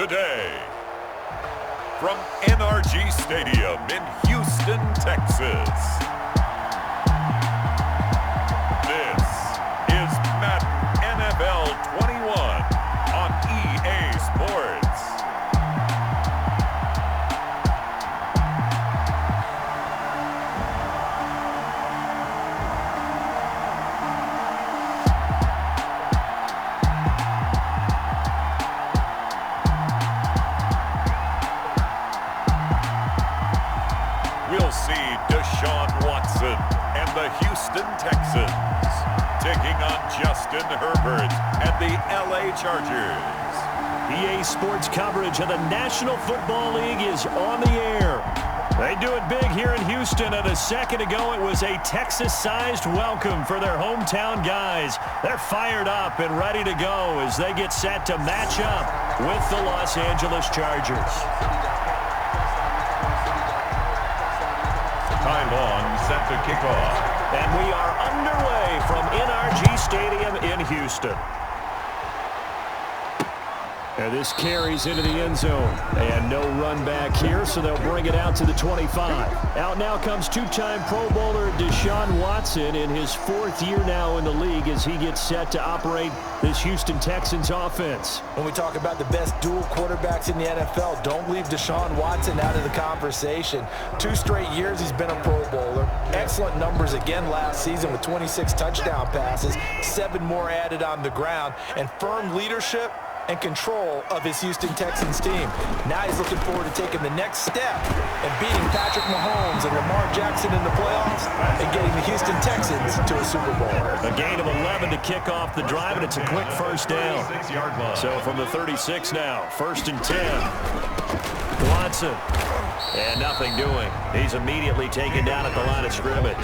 today. From NRG Stadium in Houston, Texas. This is Madden NFL 21 on EA Sports. We'll see Deshaun Watson and the Houston Texans taking on Justin Herbert and the LA Chargers. EA Sports coverage of the National Football League is on the air. They do it big here in Houston, and a second ago it was a Texas-sized welcome for their hometown guys. They're fired up and ready to go as they get set to match up with the Los Angeles Chargers. Ty Long set to kick off. And we are underway from NRG Stadium in Houston. And this carries into the end zone. And no run back here, so they'll bring it out to the 25. Out now comes two-time Pro Bowler Deshaun Watson in his fourth year now in the league as he gets set to operate this Houston Texans offense. When we talk about the best dual quarterbacks in the NFL, don't leave Deshaun Watson out of the conversation. 2 straight years he's been a Pro Bowler. Excellent numbers again last season with 26 touchdown passes, 7 more added on the ground, and firm leadership and control of his Houston Texans team. Now he's looking forward to taking the next step and beating Patrick Mahomes and Lamar Jackson in the playoffs and getting the Houston Texans to a Super Bowl. A gain of 11 to kick off the drive, and it's a quick first down. So from the 36 now, 1st and 10. Watson. And nothing doing. He's immediately taken down at the line of scrimmage.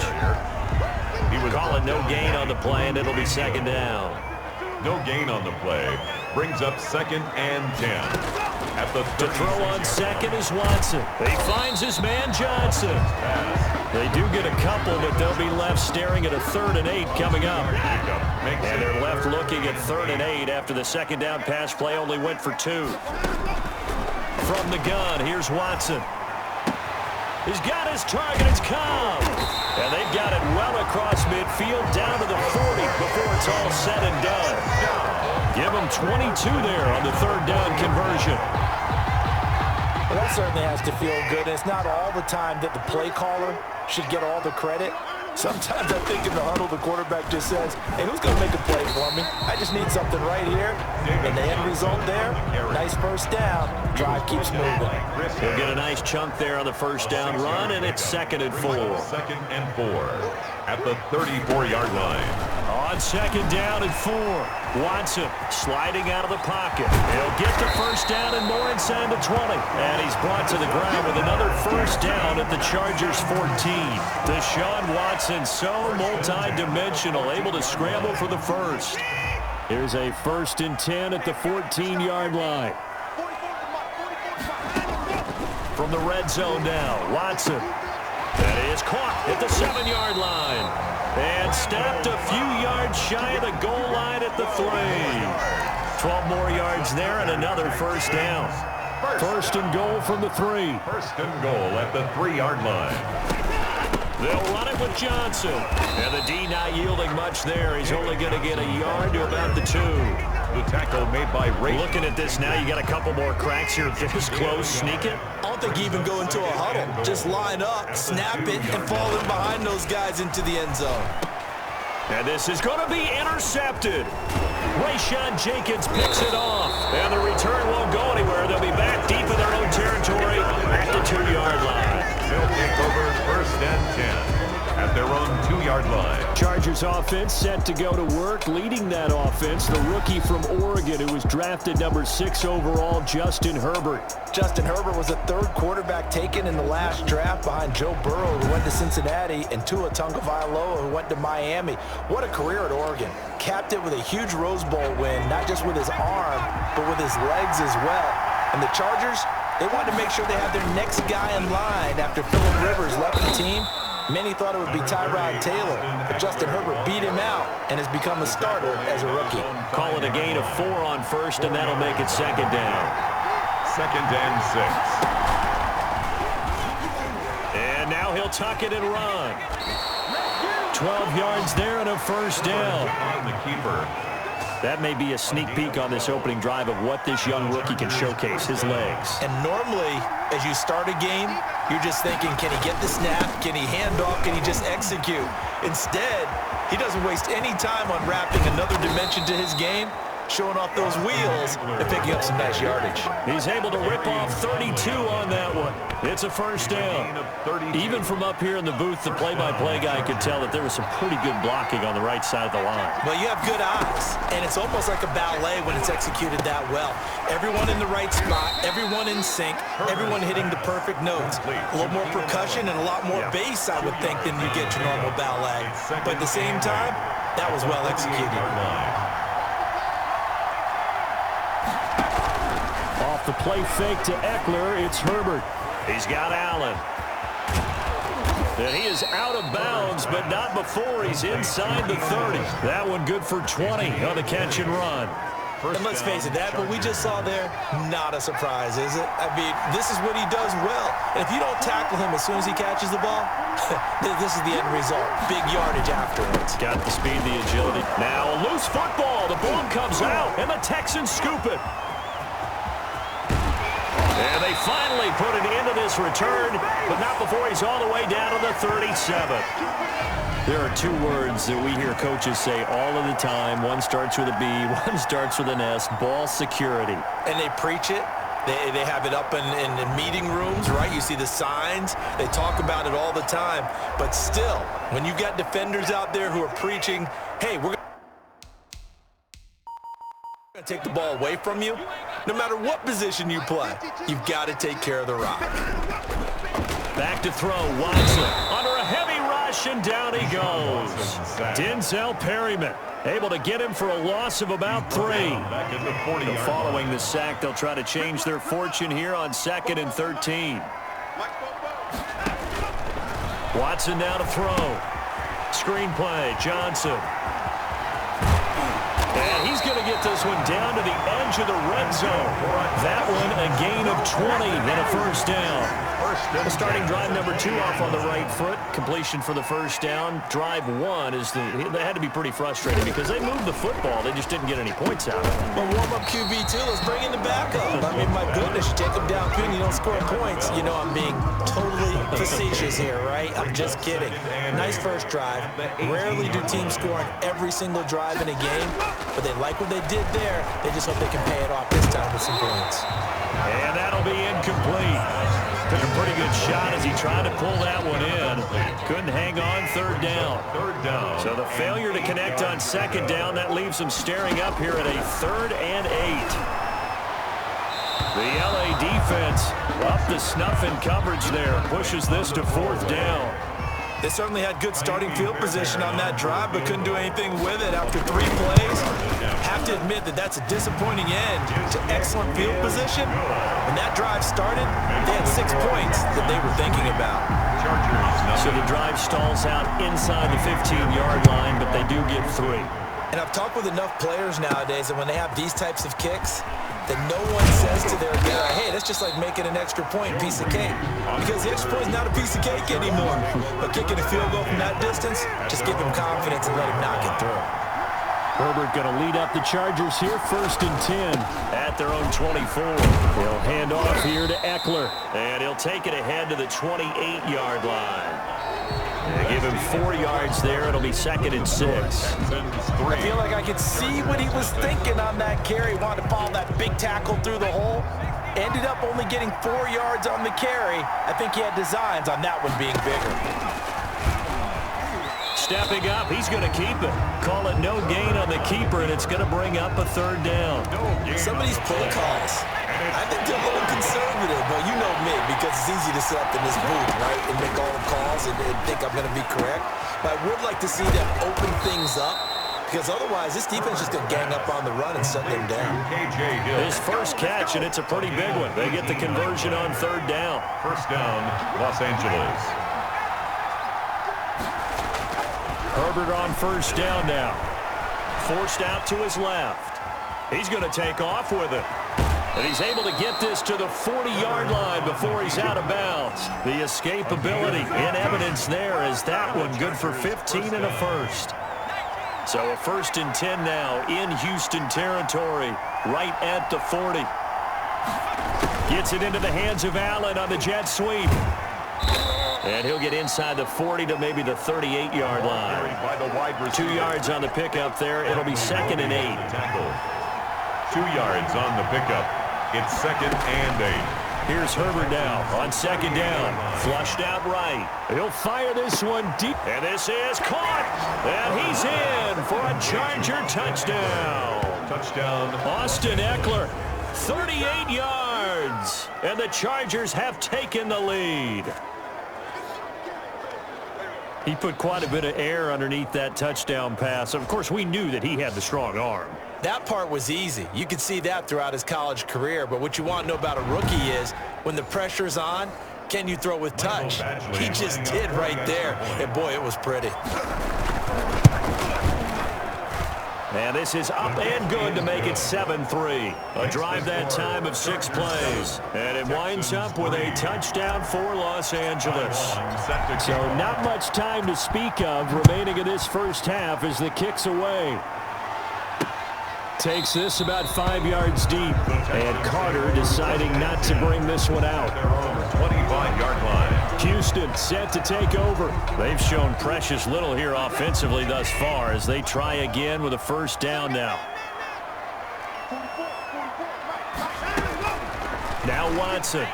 He was calling no gain on the play, and it'll be 2nd down. No gain on the play. Brings up 2nd and 10. At the to throw on second is Watson. He finds his man Johnson. They do get a couple, but they'll be left staring at a 3rd and 8 coming up. And they're left looking at 3rd and 8 after the 2nd down pass play only went for 2. From the gun, here's Watson. He's got his target. It's Cobb. And they've got it well across midfield down to the 40 before it's all said and done. Give them 22 there on the 3rd down conversion. Well, that certainly has to feel good. And it's not all the time that the play caller should get all the credit. Sometimes I think in the huddle, the quarterback just says, hey, who's going to make a play for me? I just need something right here. And the end result there, nice first down. Drive keeps moving. He'll get a nice chunk there on the 1st down run, and it's 2nd and 4. 2nd and 4 at the 34-yard line. On 2nd down and 4. Watson sliding out of the pocket. He'll get the 1st down and more inside the 20. And he's brought to the ground with another 1st down at the Chargers 14. Deshaun Watson, so multi-dimensional, able to scramble for the 1st. Here's a 1st and 10 at the 14-yard line. From the red zone now, Watson. And he is caught at the 7-yard line. And stopped a few yards shy of the goal line at the 3. 12 more yards there and another 1st down. 1st and goal from the 3. 1st and goal at the 3-yard line. They'll run it with Johnson. And the D not yielding much there. He's only going to get a yard to about the 2. The tackle made by Ray. Looking at this now, you got a couple more cracks here. This close, sneak it. I don't think you even go into a huddle. Just line up, snap it, and fall in behind those guys into the end zone. And this is going to be intercepted. Rayshawn Jenkins picks it off. And the return won't go anywhere. They'll be back deep in their own territory at the 2-yard line. They'll take over 1st and 10 at their own 2-yard line. Chargers offense set to go to work. Leading that offense, the rookie from Oregon who was drafted number 6 overall, Justin Herbert. Justin Herbert was the 3rd quarterback taken in the last draft behind Joe Burrow, who went to Cincinnati, and Tua Tagovailoa, who went to Miami. What a career at Oregon. Capped it with a huge Rose Bowl win, not just with his arm, but with his legs as well. And the Chargers, they wanted to make sure they had their next guy in line after Phillip Rivers left the team. Many thought it would be Tyrod Taylor, but Justin Herbert beat him out and has become a starter as a rookie. Call it a gain of 4 on 1st, and that'll make it 2nd down. 2nd and 6. And now he'll tuck it and run. 12 yards there and a first down. On the keeper. That may be a sneak peek on this opening drive of what this young rookie can showcase, his legs. And normally, as you start a game, you're just thinking, can he get the snap? Can he hand off? Can he just execute? Instead, he doesn't waste any time unwrapping another dimension to his game, showing off those wheels and picking up some nice yardage. He's able to rip off 32 on that one. It's a first down. Even from up here in the booth, the play-by-play guy could tell that there was some pretty good blocking on the right side of the line. Well, you have good eyes, and it's almost like a ballet when it's executed that well. Everyone in the right spot, everyone in sync, everyone hitting the perfect notes. A little more percussion and a lot more bass, I would think, than you get your normal ballet. But at the same time, that was well executed. Off the play fake to Eckler, it's Herbert. He's got Allen. And he is out of bounds, but not before he's inside the 30. That one good for 20 on the catch and run. And let's face it, that what we just saw there, not a surprise, is it? I mean, this is what he does well. And if you don't tackle him as soon as he catches the ball, this is the end result. Big yardage afterwards. Got the speed, the agility. Now a loose football. The ball comes out, and the Texans scoop it. And they finally put it into this return, but not before he's all the way down to the 37. There are two words that we hear coaches say all of the time. One starts with a B, one starts with an S, ball security. And they preach it. They have it up in meeting rooms, right? You see the signs. They talk about it all the time. But still, when you got defenders out there who are preaching, hey, we're going to take the ball away from you, no matter what position you play, you've got to take care of the rock. Back to throw, Watson under a heavy rush, and down he goes. Denzel Perryman able to get him for a loss of about 3. Following the sack, they'll try to change their fortune here on 2nd and 13. Watson now to throw. Screen play, Johnson. And he's going to get this one down to the edge of the red zone. That one a gain of 20 and a first down. The starting drive number 2 off on the right foot. Completion for the first down. Drive 1 is they had to be pretty frustrating because they moved the football. They just didn't get any points out of it. Well, warm-up QB2, let's bring in the backup. I mean, my goodness, you take them down and you don't score points. You know I'm being totally facetious here, right? I'm just kidding. Nice first drive. Rarely do teams score on every single drive in a game, but they like what they did there. They just hope they can pay it off this time with some points. And that'll be incomplete. Took a pretty good shot as he tried to pull that one in. Couldn't hang on, third down. So the failure to connect on second down, that leaves him staring up here at a 3rd and 8. The LA defense up the snuff in coverage there. Pushes this to 4th down. They certainly had good starting field position on that drive, but couldn't do anything with it after 3 plays. Have to admit that that's a disappointing end to excellent field position. When that drive started, they had 6 points that they were thinking about. So the drive stalls out inside the 15-yard line, but they do get 3. And I've talked with enough players nowadays that when they have these types of kicks, that no one says to their guy, hey, that's just like making an extra point, piece of cake. Because the extra point is not a piece of cake anymore. But kicking a field goal from that distance, just give him confidence and let him knock it through. Herbert going to lead up the Chargers here, 1st and 10 at their own 24. He'll hand off here to Eckler, and he'll take it ahead to the 28-yard line. They give him 4 yards there. It'll be 2nd and 6. I feel like I could see what he was thinking on that carry. Wanted to follow that big tackle through the hole. Ended up only getting 4 yards on the carry. I think he had designs on that one being bigger. Stepping up, he's going to keep it. Call it no gain on the keeper, and it's going to bring up a 3rd down. Some of these play calls, I think they're a little conservative, but you know me, because it's easy to sit up in this booth, right, and make all the calls and think I'm going to be correct. But I would like to see them open things up, because otherwise this defense is just going to gang up on the run and shut them down. His first catch, and it's a pretty big one. They get the conversion on 3rd down. First down, Los Angeles. Herbert on 1st down now. Forced out to his left. He's going to take off with it. And he's able to get this to the 40-yard line before he's out of bounds. The escapability in evidence there as that one good for 15 and a first. So a 1st and 10 now in Houston territory, right at the 40. Gets it into the hands of Allen on the jet sweep. And he'll get inside the 40 to maybe the 38-yard line. 2 yards on the pickup there. It'll be 2nd and 8. 2 yards on the pickup. It's 2nd and 8. Here's Herbert now on 2nd down. Flushed out right. He'll fire this one deep. And this is caught. And he's in for a Charger touchdown. Touchdown. Austin Eckler, 38 yards. And the Chargers have taken the lead. He put quite a bit of air underneath that touchdown pass. Of course, we knew that he had the strong arm. That part was easy. You could see that throughout his college career. But what you want to know about a rookie is when the pressure's on, can you throw with touch? He just did right there. And, boy, it was pretty. And this is up and good to make it 7-3. A drive that time of 6 plays. And it winds up with a touchdown for Los Angeles. So not much time to speak of remaining in this first half as the kick's away. Takes this about 5 yards deep. And Carter deciding not to bring this one out. 25-yard line. Houston set to take over. They've shown precious little here offensively thus far as they try again with a 1st down now. Now Watson.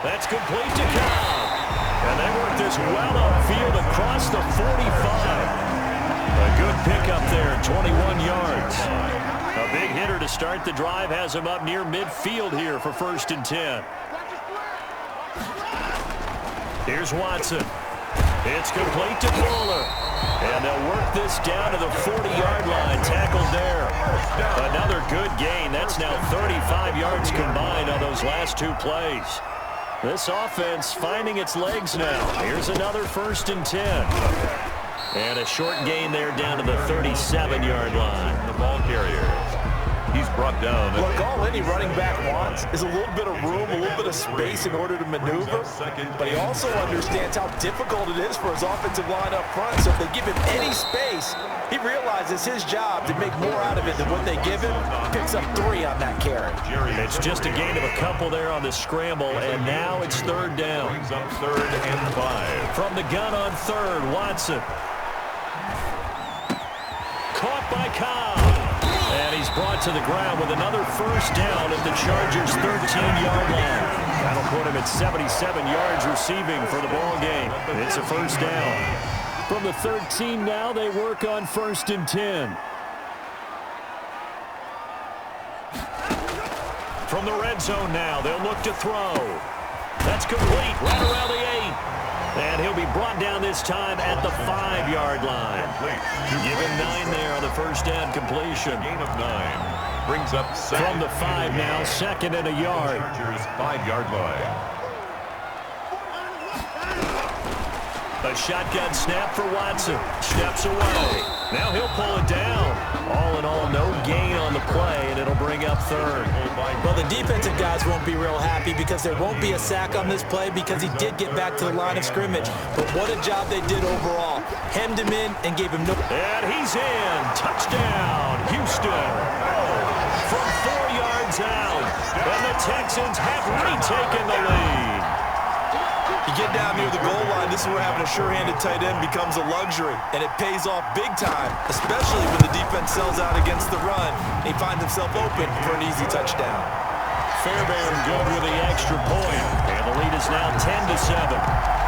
That's complete to Cobb. And they work this well upfield across the 45. A good pickup there, 21 yards. A big hitter to start the drive has him up near midfield here for 1st and 10. Here's Watson. It's complete to Fuller. And they'll work this down to the 40-yard line. Tackled there. Another good gain. That's now 35 yards combined on those last 2 plays. This offense finding its legs now. Here's another 1st and 10. And a short gain there down to the 37-yard line. The ball carrier. He's brought down. Look, all any running back wants is a little bit of room, a little bit of space in order to maneuver. But he also understands how difficult it is for his offensive line up front. So if they give him any space, he realizes his job to make more out of it than what they give him. Picks up 3 on that carry. It's just a gain of a couple there on the scramble, and now it's 3rd down. Brings up 3rd and 5. From the gun on 3rd, Watson. Caught by Cobb. And he's brought to the ground with another 1st down at the Chargers' 13-yard line. That'll put him at 77 yards receiving for the ball game. It's a 1st down. From the 13 now, they work on 1st and 10. From the red zone now, they'll look to throw. That's complete right around the 8. And he'll be brought down this time at the 5-yard line. Give him 9 there on the 1st down completion. Gain of 9. Brings up 7. From the 5 now, 2nd and a yard. Chargers 5-yard line. A shotgun snap for Watson. Steps away. Now he'll pull it down. All in all, no gain on the play, and it'll bring up 3rd. Well, the defensive guys won't be real happy because there won't be a sack on this play because he did get back to the line of scrimmage. But what a job they did overall. Hemmed him in and gave him no... And he's in. Touchdown, Houston. From 4 yards out. And the Texans have retaken the lead. You get down near the goal line, this is where having a sure-handed tight end becomes a luxury, and it pays off big time, especially when the defense sells out against the run, and he finds himself open for an easy touchdown. Fairbairn good with the extra point, and the lead is now 10-7.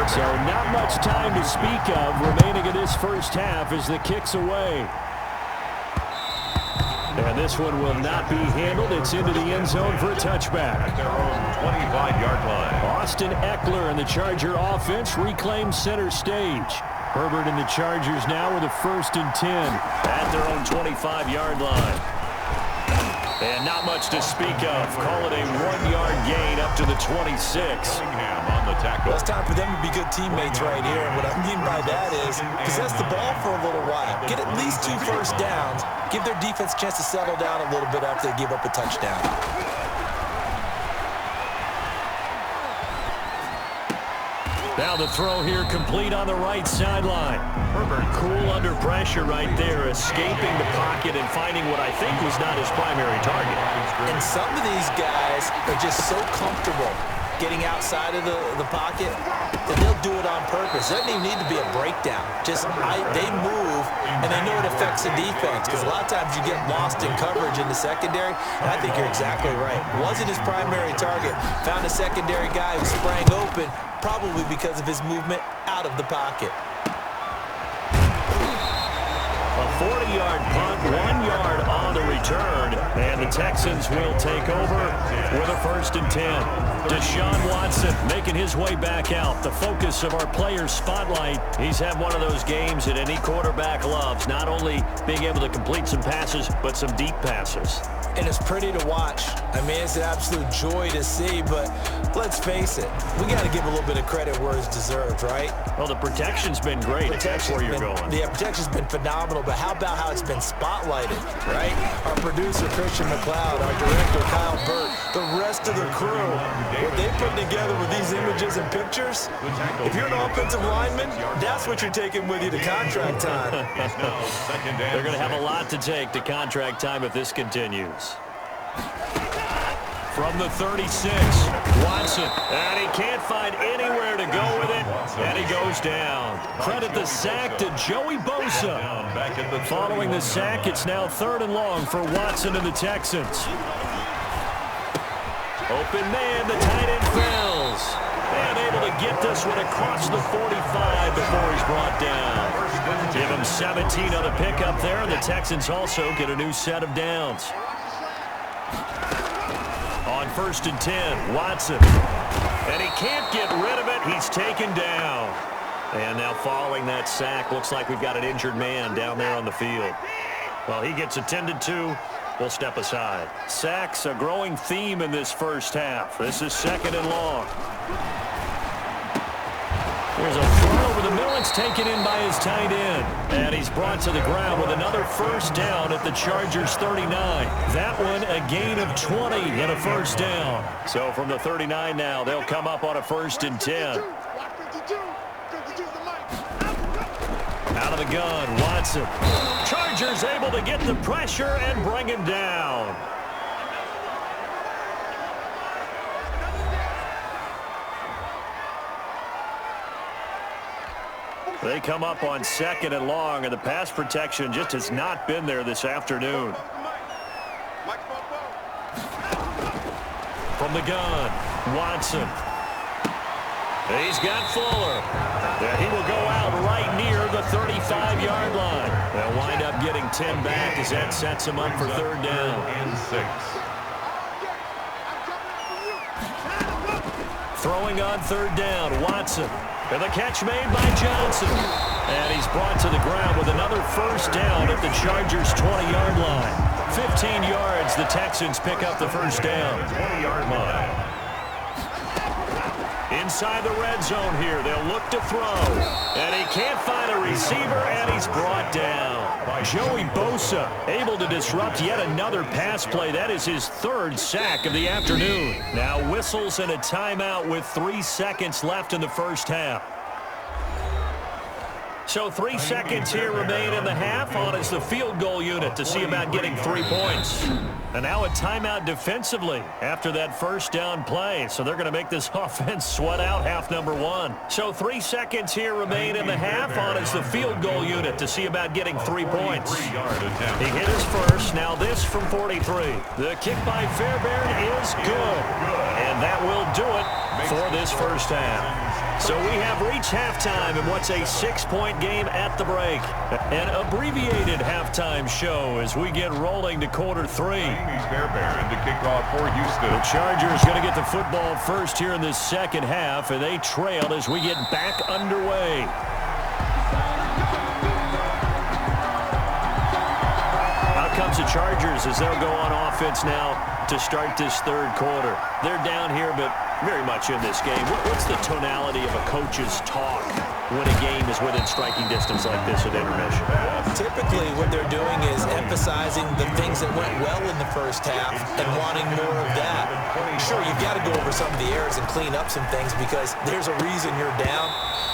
So not much time to speak of remaining in this first half as the kick's away. And this one will not be handled. It's into the end zone for a touchback. At their own 25-yard line. Austin Eckler and the Charger offense reclaim center stage. Herbert and the Chargers now with a 1st and 10 at their own 25-yard line. And not much to speak of. Call it a 1-yard gain up to the 26. On the tackle. Well, it's time for them to be good teammates right here. And what I mean by that is possess the ball for a little while. Get at least 2 first downs. Give their defense a chance to settle down a little bit after they give up a touchdown. Now the throw here complete on the right sideline. Herbert cool under pressure right there, escaping the pocket and finding what I think was not his primary target. And some of these guys are just so comfortable getting outside of the pocket that they'll do it on purpose. It doesn't even need to be a breakdown. Just they move, and they know it affects the defense because a lot of times you get lost in coverage in the secondary, and I think you're exactly right. Wasn't his primary target. Found a secondary guy who sprang open, probably because of his movement out of the pocket. A 40-yard punt, 1 yard on the return, and the Texans will take over with a 1st and 10. Deshaun Watson making his way back out, the focus of our players' spotlight. He's had one of those games that any quarterback loves, not only being able to complete some passes, but some deep passes. And it's pretty to watch. I mean, it's an absolute joy to see, but let's face it, we got to give a little bit of credit where it's deserved, right? Well, the protection's been great. That's where you're going. Yeah, protection's been phenomenal, but how about how it's been spotlighted, right? Our producer, Christian McLeod, our director, Kyle Burt, the rest of the crew, what they put together with these images and pictures, if you're an offensive lineman, that's what you're taking with you to contract time. They're going to have a lot to take to contract time if this continues. From the 36, Watson, and he can't find anywhere to go with it, and he goes down. Credit the sack to Joey Bosa. Following the sack, it's now 3rd and long for Watson and the Texans. Open man, the tight end fails. And able to get this one across the 45 before he's brought down. Give him 17 on the pickup there, and the Texans also get a new set of downs. On 1st and 10, Watson. And he can't get rid of it. He's taken down. And now following that sack, looks like we've got an injured man down there on the field. Well, he gets attended to. We'll step aside. Sacks, a growing theme in this first half. This is 2nd and long. There's a throw over the middle. It's taken in by his tight end. And he's brought to the ground with another 1st down at the Chargers' 39. That one a gain of 20 and a 1st down. So from the 39 now, they'll come up on a 1st and 10. Out of the gun, Watson. Chargers able to get the pressure and bring him down. They come up on 2nd and long, and the pass protection just has not been there this afternoon. From the gun, Watson. He's got Fuller. And he will go out right near the 35-yard line. They'll wind up getting 10 back as that sets him up for 3rd down. And 6. Throwing on 3rd down, Watson. And the catch made by Johnson. And he's brought to the ground with another 1st down at the Chargers' 20-yard line. 15 yards, the Texans pick up the 1st down. 20-yard line. Inside the red zone here, they'll look to throw. And he can't find a receiver, and he's brought down. Joey Bosa able to disrupt yet another pass play. That is his 3rd sack of the afternoon. Now whistles and a timeout with 3 seconds left in the first half. So 3 seconds here remain in the half on as the field goal unit to see about getting 3 points. And now a timeout defensively after that 1st down play. So they're going to make this offense sweat out half number 1. So 3 seconds here remain in the half on as the field goal unit to see about getting 3 points. He hit his first. Now this from 43. The kick by Fairbairn is good. And that will do it for this first half. So we have reached halftime in what's a 6-point game at the break. An abbreviated halftime show as we get rolling to quarter 3. Fairbairn to kick off for Houston. The Chargers going to get the football first here in this second half, and they trail as we get back underway. Out comes comes the Chargers as they'll go on offense now to start this third quarter. They're down here, but very much in this game. What's the tonality of a coach's talk when a game is within striking distance like this at intermission? Typically, what they're doing is emphasizing the things that went well in the first half and wanting more of that. Sure, you've got to go over some of the errors and clean up some things because there's a reason you're down.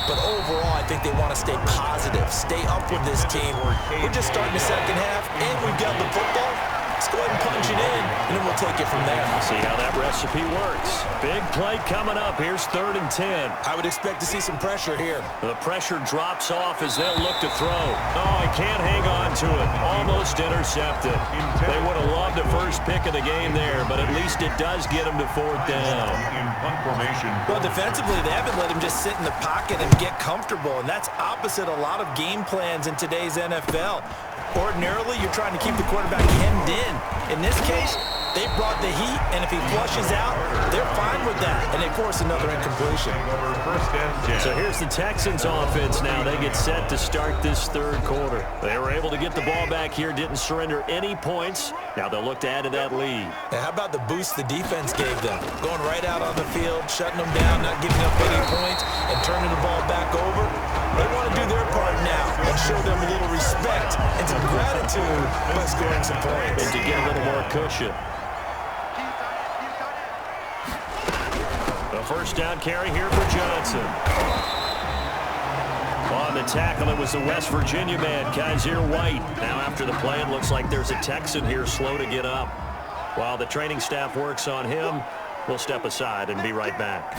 But overall, I think they want to stay positive, stay up with this team. We're just starting the second half, and we've got the football. Let's go ahead and punch it in, and then we'll take it from there. See how that recipe works. Big play coming up. Here's 3rd and 10. I would expect to see some pressure here. The pressure drops off as they'll look to throw. Oh, he can't hang on to it. Almost intercepted. They would have loved the first pick of the game there, but at least it does get them to 4th down. Well, defensively, they haven't let him just sit in the pocket and get comfortable, and that's opposite a lot of game plans in today's NFL. Ordinarily, you're trying to keep the quarterback hemmed in. In this case, they brought the heat, and if he flushes out, they're fine with that, and they force another incompletion. So here's the Texans offense now. They get set to start this third quarter. They were able to get the ball back here, didn't surrender any points. Now they'll look to add to that lead. Now, how about the boost the defense gave them? Going right out on the field, shutting them down, not giving up any points, and turning the ball back over. They want to do their part now and show them a little respect and some gratitude by scoring some points. And to get a little more cushion. The first down carry here for Johnson. On the tackle, it was the West Virginia man, Kaiser White. Now after the play, it looks like there's a Texan here slow to get up. While the training staff works on him, we'll step aside and be right back.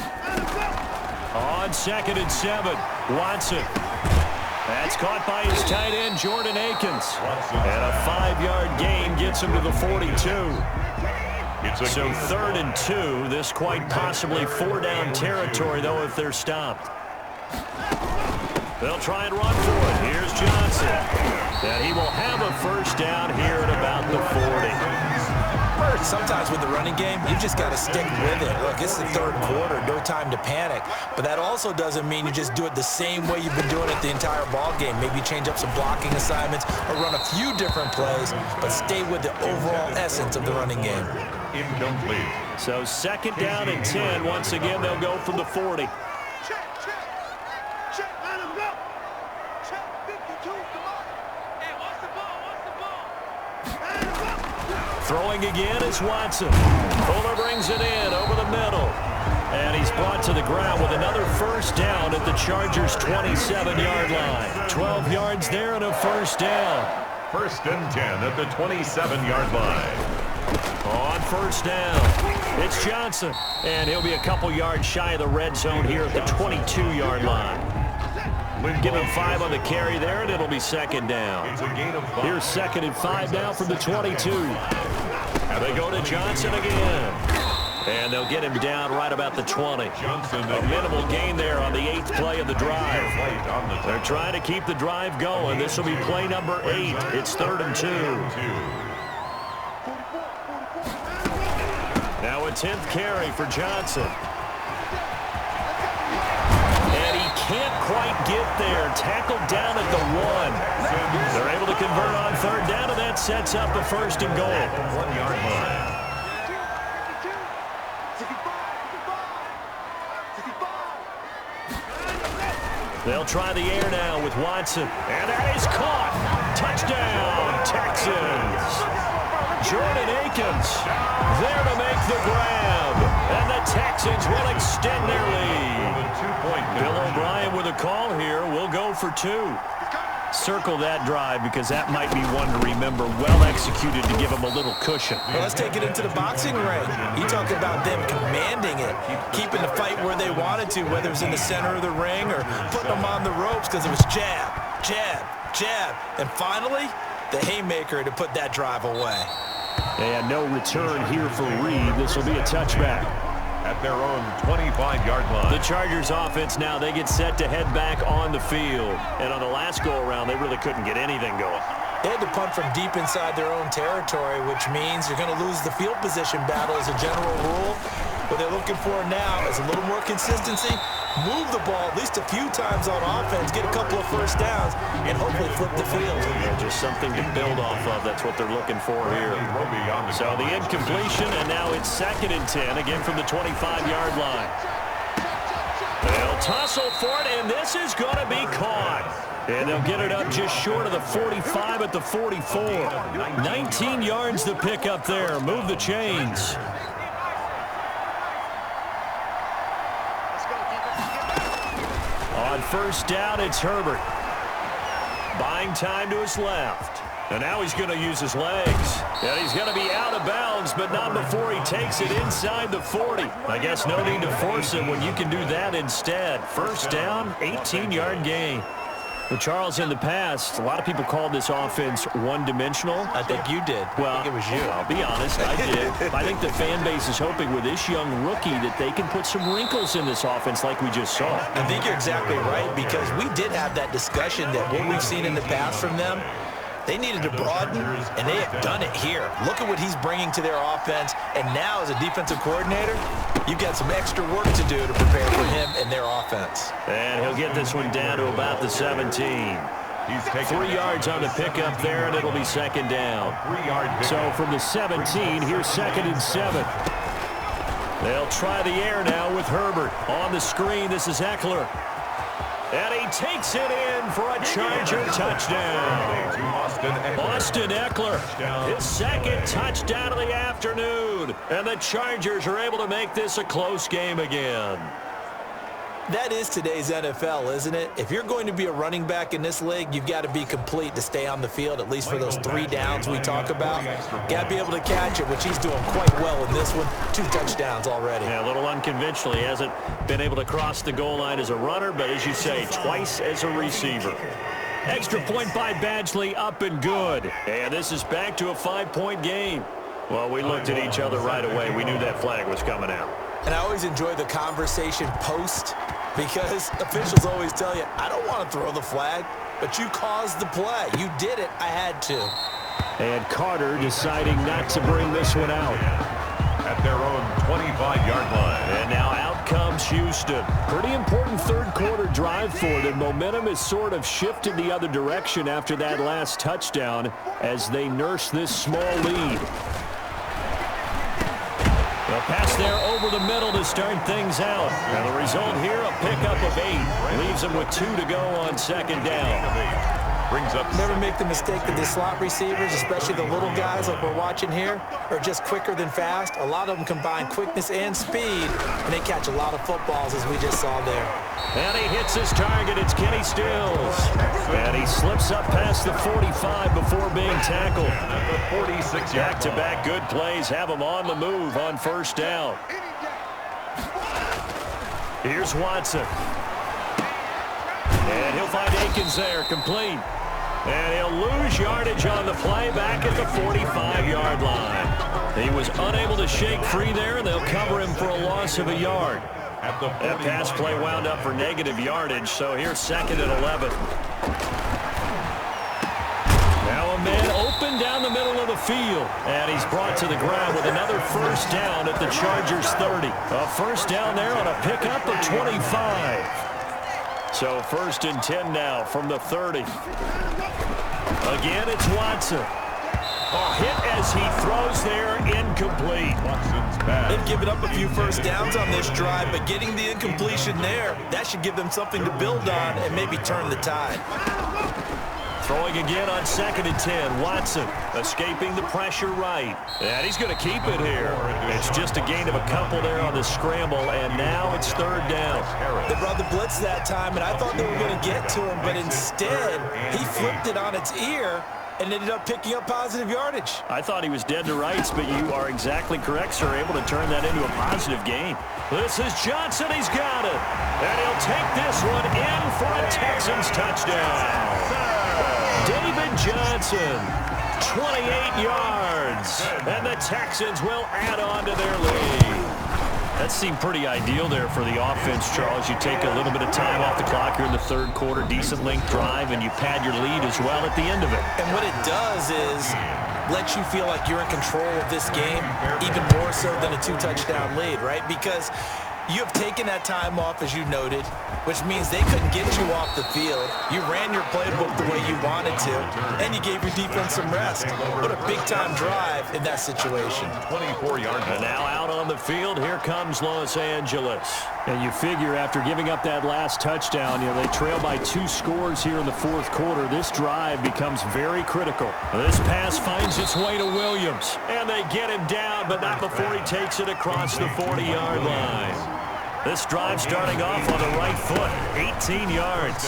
On 2nd and 7, Watson. That's caught by his tight end, Jordan Akins. And a 5-yard gain gets him to the 42. So 3rd and 2, this quite possibly 4-down territory, though, if they're stopped. They'll try and run for it. Here's Johnson. And he will have a first down here at about the 40. Sometimes with the running game, you just got to stick with it. Look, it's the third quarter, no time to panic. But that also doesn't mean you just do it the same way you've been doing it the entire ball game. Maybe change up some blocking assignments or run a few different plays, but stay with the overall essence of the running game. Incomplete. So 2nd down and 10. Once again, they'll go from the 40. Throwing again is Watson. Fuller brings it in over the middle. And he's brought to the ground with another first down at the Chargers' 27-yard line. 12 yards there and a first down. 1st and 10 at the 27-yard line. On first down, it's Johnson. And he'll be a couple yards shy of the red zone here at the 22-yard line. Give him 5 on the carry there, and it'll be 2nd down. Here's 2nd and 5 now from the 22. They go to Johnson again. And they'll get him down right about the 20. A minimal gain there on the 8th play of the drive. They're trying to keep the drive going. This will be play number 8. It's 3rd and 2. Now a 10th carry for Johnson. Can't quite get there. Tackled down at the 1. They're able to convert on 3rd down, and that sets up a 1st and goal. 1-yard line. They'll try the air now with Watson. And that is caught. Touchdown, Texans. Jordan Akins there to make the grab. And the Texans will extend their lead. Bill O'Brien with a call here. We'll go for 2. Circle that drive because that might be one to remember. Well executed to give them a little cushion. Well, let's take it into the boxing ring. You talk about them commanding it, keeping the fight where they wanted to, whether it was in the center of the ring or putting them on the ropes because it was jab, jab, jab. And finally, the haymaker to put that drive away. And no return here for Reed. This will be a touchback. At their own 25-yard line. The Chargers offense now, they get set to head back on the field. And on the last go-around, they really couldn't get anything going. They had to punt from deep inside their own territory, which means you're going to lose the field position battle as a general rule. What they're looking for now is a little more consistency, move the ball at least a few times on offense, get a couple of first downs, and hopefully flip the field. Yeah, just something to build off of. That's what they're looking for here. So the incompletion, and now it's 2nd and 10, again from the 25-yard line. They'll tussle for it, and this is going to be caught. And they'll get it up just short of the 45 at the 44. 19 yards to pick up there. Move the chains. On first down, it's Herbert. Buying time to his left. And now he's going to use his legs. And he's going to be out of bounds, but not before he takes it inside the 40. I guess no need to force it when you can do that instead. First down, 18-yard gain. Well, Charles, in the past, a lot of people called this offense one-dimensional. I think you did. Well, I think it was you. I'll be honest, I did. I think the fan base is hoping with this young rookie that they can put some wrinkles in this offense like we just saw. I think you're exactly right, because we did have that discussion that what we've seen in the past from them, they needed to broaden, and they have done it here. Look at what he's bringing to their offense, and now as a defensive coordinator, you've got some extra work to do to prepare for him and their offense. And he'll get this one down to about the 17. He's taking 3 yards on the pickup there, and it'll be 2nd down. 3-yard pickup. So from the 17, here's 2nd and 7. They'll try the air now with Herbert. On the screen, this is Eckler. And he takes it in for a Charger touchdown. Austin Eckler, his 2nd touchdown of the afternoon. And the Chargers are able to make this a close game again. That is today's NFL, isn't it? If you're going to be a running back in this league, you've got to be complete to stay on the field, at least for those 3 downs we talk about. Got to be able to catch it, which he's doing quite well in this one. 2 touchdowns already. Yeah, a little unconventional. He hasn't been able to cross the goal line as a runner, but as you say, twice as a receiver. Extra point by Badgley, up and good. And this is back to a 5-point game. Well, we looked at each other right away. We knew that flag was coming out. And I always enjoy the conversation post, because officials always tell you, I don't want to throw the flag, but you caused the play. You did it. I had to. And Carter deciding not to bring this one out. At their own 25-yard line. And now out comes Houston. Pretty important third-quarter drive for them. Momentum has sort of shifted the other direction after that last touchdown as they nurse this small lead. A pass there over the middle to start things out. And the result here, a pickup of 8. Leaves them with 2 to go on 2nd down. Brings up. Never make the mistake that the slot receivers, especially the little guys like we're watching here, are just quicker than fast. A lot of them combine quickness and speed, and they catch a lot of footballs, as we just saw there. And he hits his target. It's Kenny Stills. And he slips up past the 45 before being tackled. The 46-yard. Back-to-back good plays have him on the move on first down. Here's Watson. And he'll find Akins there, complete. And he'll lose yardage on the play back at the 45-yard line. He was unable to shake free there, and they'll cover him for a loss of a yard. That pass play wound up for negative yardage, so here's 2nd and 11. Now a man open down the middle of the field, and he's brought to the ground with another first down at the Chargers 30. A first down there on a pickup of 25. So 1st and 10 now from the 30. Again, it's Watson. A hit as he throws there, incomplete. They've given up a few first downs on this drive, but getting the incompletion there, that should give them something to build on and maybe turn the tide. Throwing again on 2nd and 10. Watson escaping the pressure right. And he's going to keep it here. It's just a gain of a couple there on the scramble, and now it's 3rd down. They brought the blitz that time, and I thought they were going to get to him, but instead he flipped it on its ear and ended up picking up positive yardage. I thought he was dead to rights, but you are exactly correct, sir. Able to turn that into a positive gain. This is Johnson. He's got it. And he'll take this one in for a Texans touchdown. David Johnson, 28 yards. And the Texans will add on to their lead. That seemed pretty ideal there for the offense, Charles. You take a little bit of time off the clock here in the third quarter, decent length drive, and you pad your lead as well at the end of it. And what it does is let you feel like you're in control of this game, even more so than a 2-touchdown lead, right? Because you have taken that time off, as you noted, which means they couldn't get you off the field. You ran your playbook the way you wanted to, and you gave your defense some rest. What a big-time drive in that situation. 24 yards. And now out on the field, here comes Los Angeles. And you figure after giving up that last touchdown, they trail by 2 scores here in the fourth quarter. This drive becomes very critical. This pass finds its way to Williams. And they get him down, but not before he takes it across the 40-yard line. This drive starting off on the right foot, 18 yards.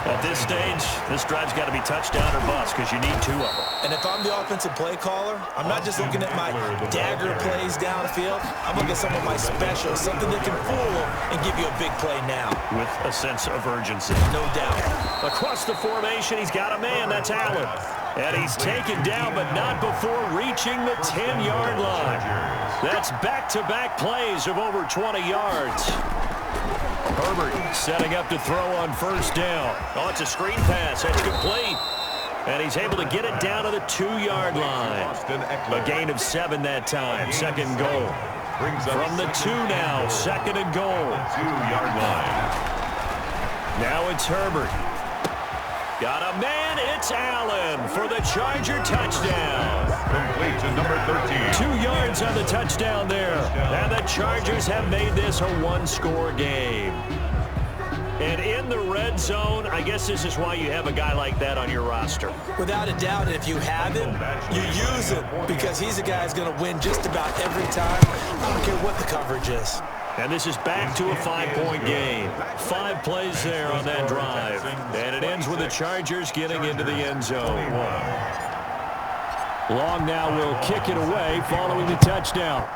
At this stage, this drive's got to be touchdown or bust because you need 2 of them. And if I'm the offensive play caller, I'm not just looking at my dagger plays downfield. I'm looking at some of my specials, something that can fool them and give you a big play now. With a sense of urgency. No doubt. Across the formation, he's got a man. That's Allen. And he's taken down, but not before reaching the 10-yard line. That's back-to-back plays of over 20 yards. Herbert setting up to throw on first down. Oh, it's a screen pass. That's complete. And he's able to get it down to the 2-yard line. A gain of 7 that time. Second goal. From the 2 now. Second and goal. 2-yard line. Now it's Herbert. Got a man, it's Allen for the Charger touchdown. Complete to number 13. 2 yards on the touchdown there. And the Chargers have made this a 1-score game. And in the red zone, I guess this is why you have a guy like that on your roster. Without a doubt, and if you have him, you use him because he's a guy who's going to win just about every time. I don't care what the coverage is. And this is back to a 5-point game. 5 plays there on that drive. And it ends with the Chargers getting into the end zone. Long now will kick it away following the touchdown.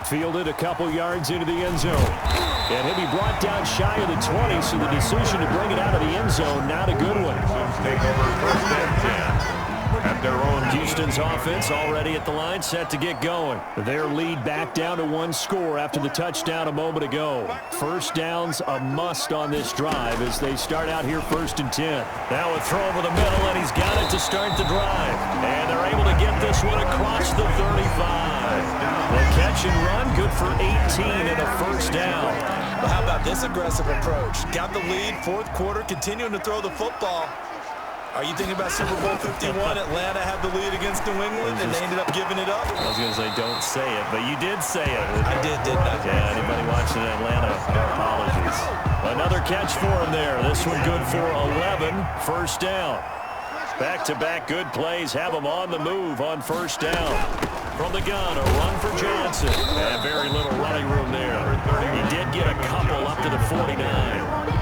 Fielded a couple yards into the end zone. And he'll be brought down shy of the 20, so the decision to bring it out of the end zone, not a good one. Take over first and 10. At their own. Houston's offense already at the line, set to get going. Their lead back down to 1 score after the touchdown a moment ago. First down's a must on this drive as they start out here first and 10. Now a throw over the middle, and he's got it to start the drive. And they're able to get this one across the 35. The catch and run, good for 18 and a first down. Well, how about this aggressive approach? Got the lead, fourth quarter, continuing to throw the football. Are you thinking about Super Bowl 51? Atlanta had the lead against New England, and they ended up giving it up? I was going to say, don't say it, but you did say it. I did, didn't I? Yeah, anybody watching Atlanta, apologies. Another catch for him there. This one good for 11. First down. Back-to-back good plays have him on the move on first down. From the gun, a run for Johnson. And very little running room there. He did get a couple up to the 49.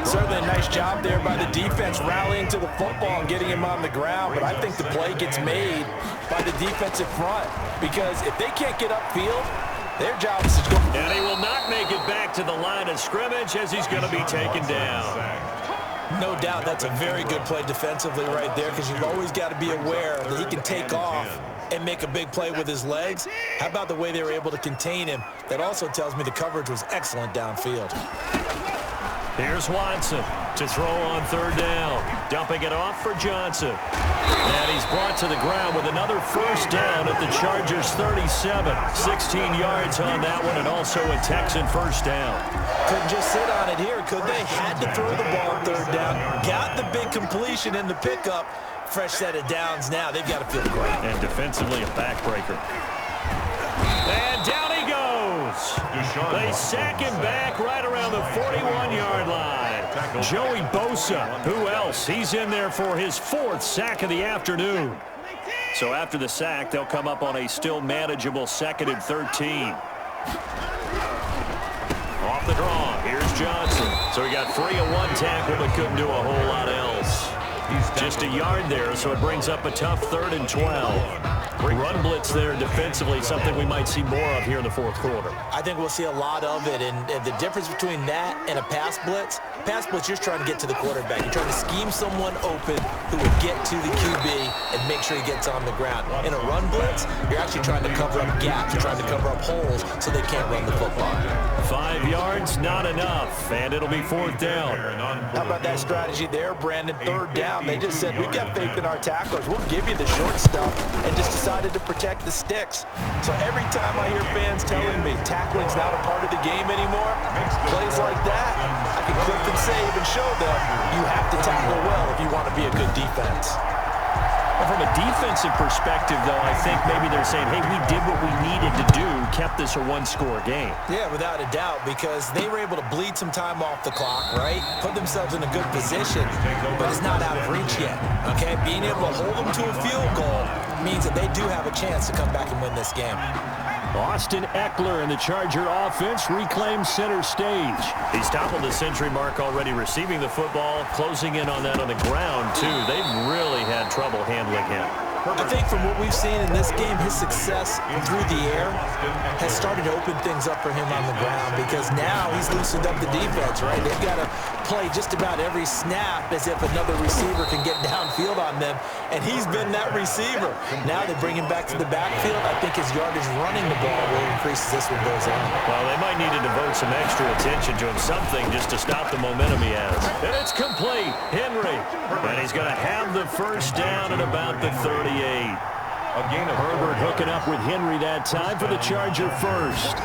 Certainly a nice job there by the defense rallying to the football and getting him on the ground, but I think the play gets made by the defensive front because if they can't get upfield, their job is to go. And he will not make it back to the line of scrimmage as he's going to be taken down. No doubt that's a very good play defensively right there because you've always got to be aware that he can take off and make a big play with his legs. How about the way they were able to contain him? That also tells me the coverage was excellent downfield. Here's Watson to throw on third down. Dumping it off for Johnson. And he's brought to the ground with another first down at the Chargers 37. 16 yards on that one and also a Texan first down. Couldn't just sit on it here, could they? Had to throw the ball on third down. Got the big completion in the pickup. Fresh set of downs now. They've got to feel great. And defensively a backbreaker. And down he goes. They sack him back right around the 41-yard line. Joey Bosa, who else? He's in there for his 4th sack of the afternoon. So after the sack, they'll come up on a still manageable 2nd and 13. Off the draw, here's Johnson. So he got free of 1 tackle, but couldn't do a whole lot else. Just a yard there, so it brings up a tough 3rd and 12. Run blitz there defensively, something we might see more of here in the fourth quarter. I think we'll see a lot of it, and the difference between that and a pass blitz, you're trying to get to the quarterback. You're trying to scheme someone open who would get to the QB and make sure he gets on the ground. In a run blitz, you're actually trying to cover up gaps. You're trying to cover up holes so they can't run the football. 5 yards, not enough, and it'll be fourth down. How about that strategy there, Brandon? Third down. They just said, we've got faith in our tacklers. We'll give you the short stuff, and just decided to protect the sticks. So every time I hear fans telling me tackling's not a part of the game anymore, plays like that, I can clip and save and show them you have to tackle well if you want to be a good defense. Well, from a defensive perspective, though, I think maybe they're saying, hey, we did what we needed to do, kept this a one-score game. Yeah, without a doubt, because they were able to bleed some time off the clock, right? Put themselves in a good position, but it's not out of reach yet, okay? Being able to hold them to a field goal means that they do have a chance to come back and win this game. Austin Eckler and the Charger offense reclaims center stage. He's toppled the century mark already receiving the football, closing in on that on the ground, too. They've really had trouble handling him. I think from what we've seen in this game, his success through the air has started to open things up for him on the ground, because now he's loosened up the defense, right? They've got to play just about every snap as if another receiver can get downfield on them, and he's been that receiver. Now they bring him back to the backfield. I think his yardage running the ball will increase as this one goes on. Well, they might need to devote some extra attention to him, something just to stop the momentum he has. And it's complete. Henry. And he's going to have the first down at about the 38. Herbert hooking up with Henry that time for the Charger first.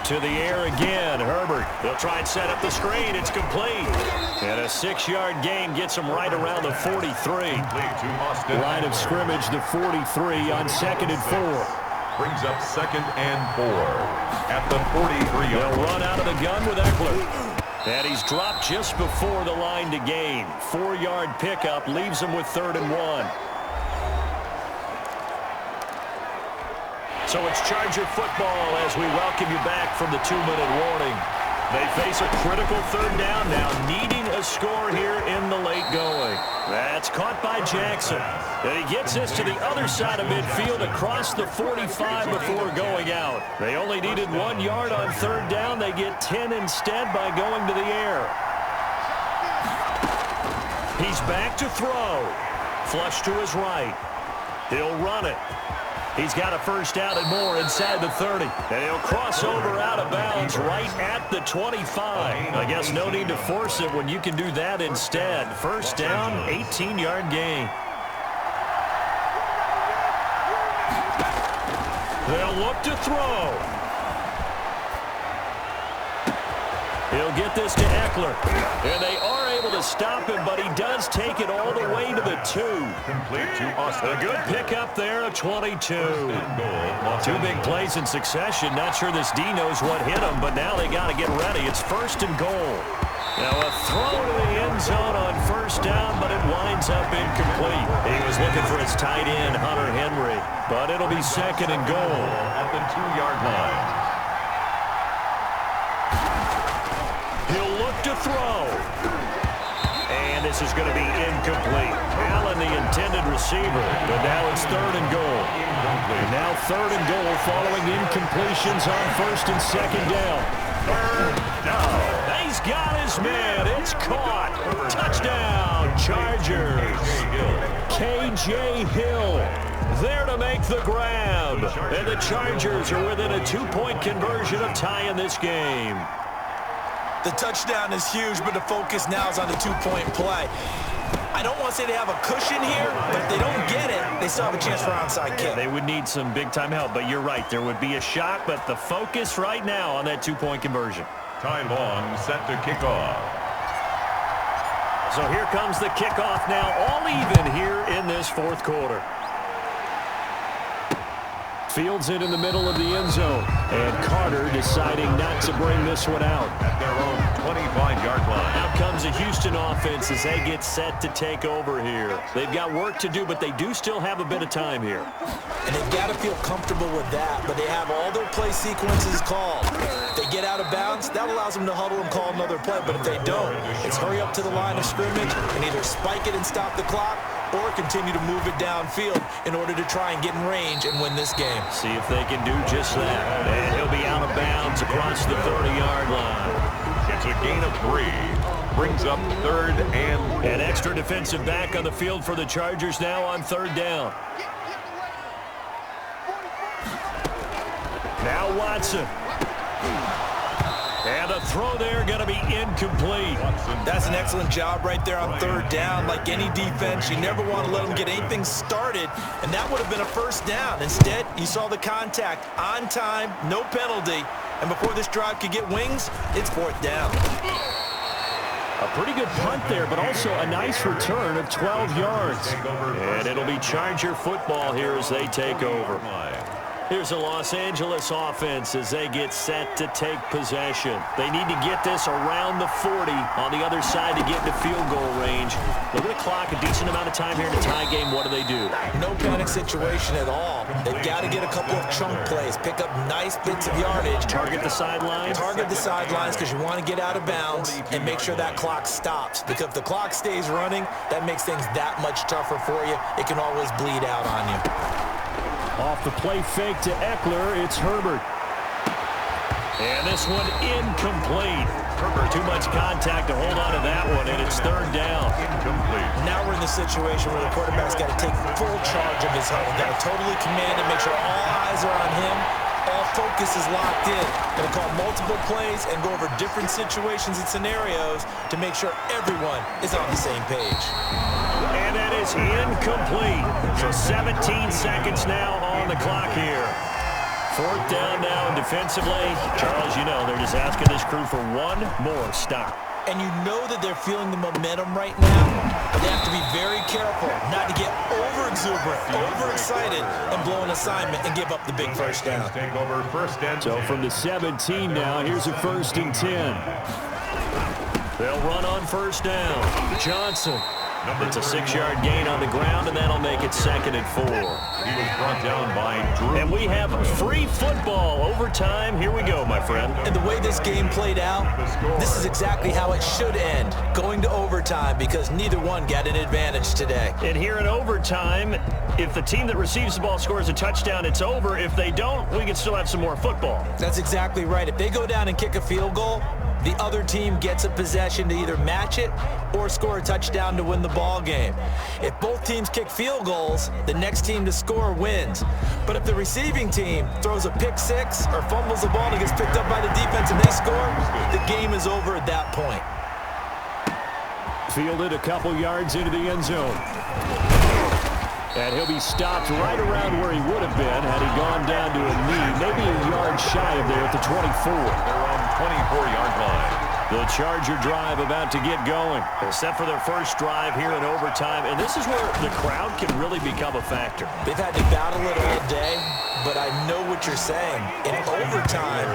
To the air again, Herbert. They'll try and set up the screen. It's complete. And a 6-yard gain gets him right around the 43. Line of scrimmage, the 43 on 2nd and 4. Brings up 2nd and 4 at the 43. They'll run out of the gun with Eckler. And he's dropped just before the line to gain. 4-yard pickup leaves him with 3rd and 1. So it's Charger football as we welcome you back from the 2-minute warning. They face a critical 3rd down now, needing a score here in the late going. That's caught by Jackson. And he gets this to the other side of midfield across the 45 before going out. They only needed 1 yard on 3rd down. They get 10 instead by going to the air. He's back to throw. Flush to his right. He'll run it. He's got a first down and more inside the 30. And he'll cross over out of bounds right at the 25. I guess no need to force it when you can do that instead. First down, 18-yard gain. They'll look to throw. He'll get this to Eckler. And they are able to stop him, but he does take it all the way to the 2. Complete to Austin. A good pickup there at 22. 2 big plays in succession. Not sure this D knows what hit him, but now they got to get ready. It's 1st and goal. Now a throw to the end zone on 1st down, but it winds up incomplete. He was looking for his tight end, Hunter Henry, but it'll be 2nd and goal. At the 2-yard line. He'll look to throw. And this is going to be incomplete. Allen, the intended receiver, but now it's 3rd and goal. And now 3rd and goal following incompletions on 1st and 2nd down. 3rd down. He's got his man. It's caught. Touchdown, Chargers. K.J. Hill there to make the grab. And the Chargers are within a 2-point conversion of tying this game. The touchdown is huge, but the focus now is on the 2-point play. I don't want to say they have a cushion here, but if they don't get it, they still have a chance for an onside kick. They would need some big-time help, but you're right. There would be a shot, but the focus right now on that 2-point conversion. Ty Long set to kick off. So here comes the kickoff now, all even here in this 4th quarter. Fields it in the middle of the end zone. And Carter deciding not to bring this one out. At their own 25-yard line. Out comes the Houston offense as they get set to take over here. They've got work to do, but they do still have a bit of time here. And they've got to feel comfortable with that, but they have all their play sequences called. If they get out of bounds, that allows them to huddle and call another play, but if they don't, it's hurry up to the line of scrimmage and either spike it and stop the clock or continue to move it downfield in order to try and get in range and win this game. See if they can do just that. And he'll be out of bounds across the 30-yard line. It's a gain of 3. Brings up 3rd and... An extra defensive back on the field for the Chargers now on 3rd down. Now Watson. And a throw there going to be incomplete. That's an excellent job right there on 3rd down. Like any defense, you never want to let them get anything started, and that would have been a 1st down. Instead, you saw the contact on time, no penalty, and before this drive could get wings, it's 4th down. A pretty good punt there, but also a nice return of 12 yards. And it'll be Charger football here as they take over. Here's a Los Angeles offense as they get set to take possession. They need to get this around the 40 on the other side to get into field goal range. Look at the clock, a decent amount of time here in the tie game. What do? No panic situation at all. They've got to get a couple of chunk plays, pick up nice bits of yardage. Target the sidelines? Target the sidelines because you want to get out of bounds and make sure that clock stops. Because if the clock stays running, that makes things that much tougher for you. It can always bleed out on you. Off the play fake to Eckler, it's Herbert. And this one incomplete. Herbert, too much contact to hold on to that one, and it's 3rd down. Incomplete. Now we're in the situation where the quarterback's got to take full charge of his huddle. Got to totally command it, make sure all eyes are on him. All focus is locked in. Going to call multiple plays and go over different situations and scenarios to make sure everyone is on the same page. And that is incomplete. So 17 seconds now on the clock here. 4th down now, and defensively, Charles, you know, they're just asking this crew for one more stop. And you know that they're feeling the momentum right now, but they have to be very careful not to get over-exuberant, overexcited, and blow an assignment and give up the big 1st down. Take over 1st and 10. So from the 17 now, here's a 1st and 10. They'll run on 1st down. Johnson. It's a 6-yard gain on the ground, and that'll make it 2nd and 4. He was brought down by Drew. And we have free football overtime. Here we go, my friend. And the way this game played out, this is exactly how it should end, going to overtime, because neither one got an advantage today. And here in overtime, if the team that receives the ball scores a touchdown, it's over. If they don't, we can still have some more football. That's exactly right. If they go down and kick a field goal, the other team gets a possession to either match it or score a touchdown to win the ball game. If both teams kick field goals, the next team to score wins. But if the receiving team throws a pick 6 or fumbles the ball and it gets picked up by the defense and they score, the game is over at that point. Fielded a couple yards into the end zone. And he'll be stopped right around where he would have been had he gone down to a knee, maybe a yard shy of there at the 24. They're on 24-yard line. The Charger drive about to get going. They're set for their first drive here in overtime, and this is where the crowd can really become a factor. They've had to battle it all day, but I know what you're saying. In overtime,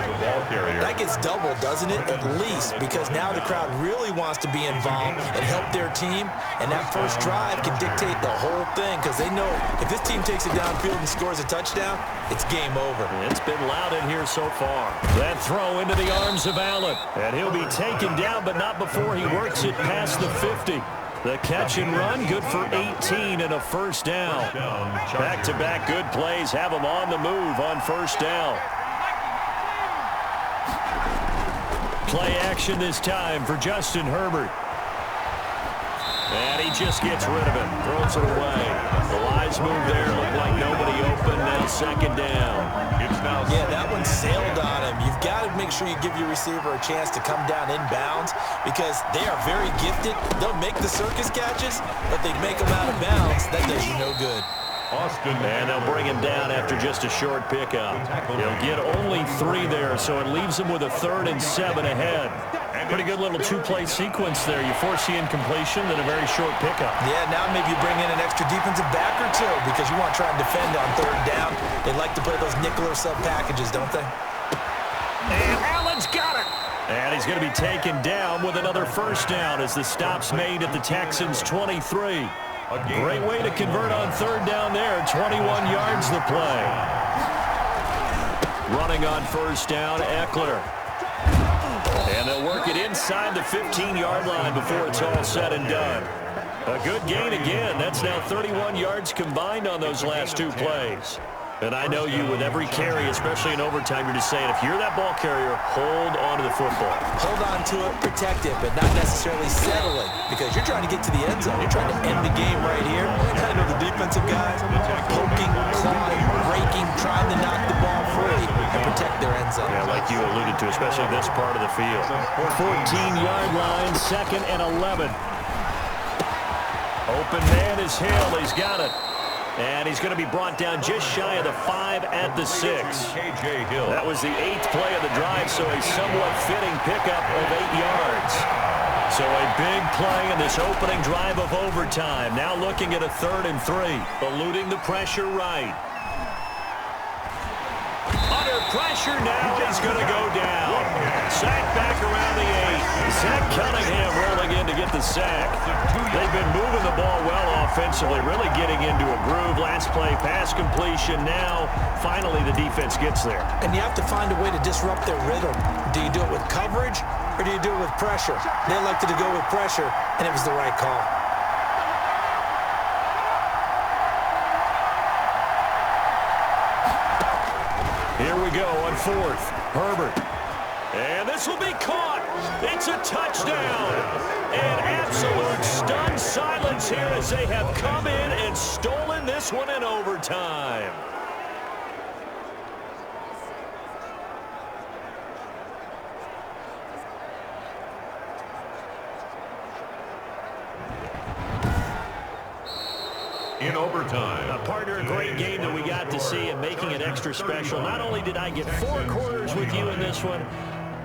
that gets doubled, doesn't it? At least, because now the crowd really wants to be involved and help their team, and that first drive can dictate the whole thing, because they know if this team takes it downfield and scores a touchdown, it's game over. It's been loud in here so far. That throw into the arms of Allen, and he'll be taken down, but not before he works it past the 50. The catch and run, good for 18 and a 1st down. Back-to-back good plays have him on the move on 1st down. Play action this time for Justin Herbert. And he just gets rid of it, throws it away. The lines move there, look like nobody open, now 2nd down. Yeah, that one sailed on him. You've got to make sure you give your receiver a chance to come down inbounds because they are very gifted. They'll make the circus catches, but they make them out of bounds. That does you no good. And they'll bring him down after just a short pickup. He'll get only 3 there, so it leaves him with a 3rd and 7 ahead. Pretty good little 2-play sequence there. You force the incompletion, then a very short pickup. Yeah, now maybe you bring in an extra defensive back or 2 because you want to try and defend on 3rd down. They like to play those nickel or sub packages, don't they? And Allen's got it. And he's going to be taken down with another 1st down as the stop's made at the Texans' 23. A great way to convert on 3rd down there. 21 yards the play. Running on 1st down, Eckler. And they'll work it inside the 15-yard line before it's all said and done. A good gain again. That's now 31 yards combined on those last 2 plays. And I know you, with every carry, especially in overtime, you're just saying, if you're that ball carrier, hold on to the football. Hold on to it, protect it, but not necessarily settling, because you're trying to get to the end zone. You're trying to end the game right here. I know the defensive guys poking, clawing, breaking, trying to knock the ball free and protect their end zone. Yeah, like you alluded to, especially this part of the field. 14-yard line, 2nd and 11. Open man is Hill. He's got it. And he's going to be brought down just shy of the 5 at the 6. That was the 8th play of the drive, so a somewhat fitting pickup of 8 yards. So a big play in this opening drive of overtime. Now looking at a 3rd and 3. Eluding the pressure right. Under pressure now, he's going to go down. Sack back around the 8. Zach Cunningham rolling in to get the sack. They've been moving the ball well offensively, really getting into a groove. Last play, pass completion. Now, finally, the defense gets there. And you have to find a way to disrupt their rhythm. Do you do it with coverage, or do you do it with pressure? They elected to go with pressure, and it was the right call. Here we go on 4th. Herbert. And this will be caught. It's a touchdown. An absolute stunned silence here as they have come in and stolen this one in overtime. In overtime. Partner, a great game that we got to see and making it extra special. Not only did I get 4 quarters with you in this one,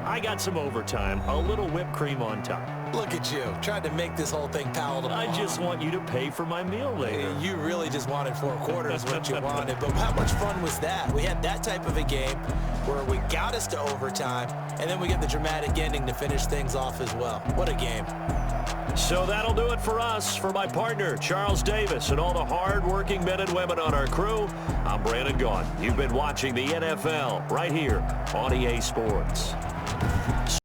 I got some overtime, a little whipped cream on top. Look at you, trying to make this whole thing palatable. I just want you to pay for my meal later. You really just wanted 4 quarters, what you wanted. But how much fun was that? We had that type of a game where we got us to overtime, and then we get the dramatic ending to finish things off as well. What a game. So that'll do it for us. For my partner, Charles Davis, and all the hard-working men and women on our crew, I'm Brandon Gaughan. You've been watching the NFL right here on EA Sports.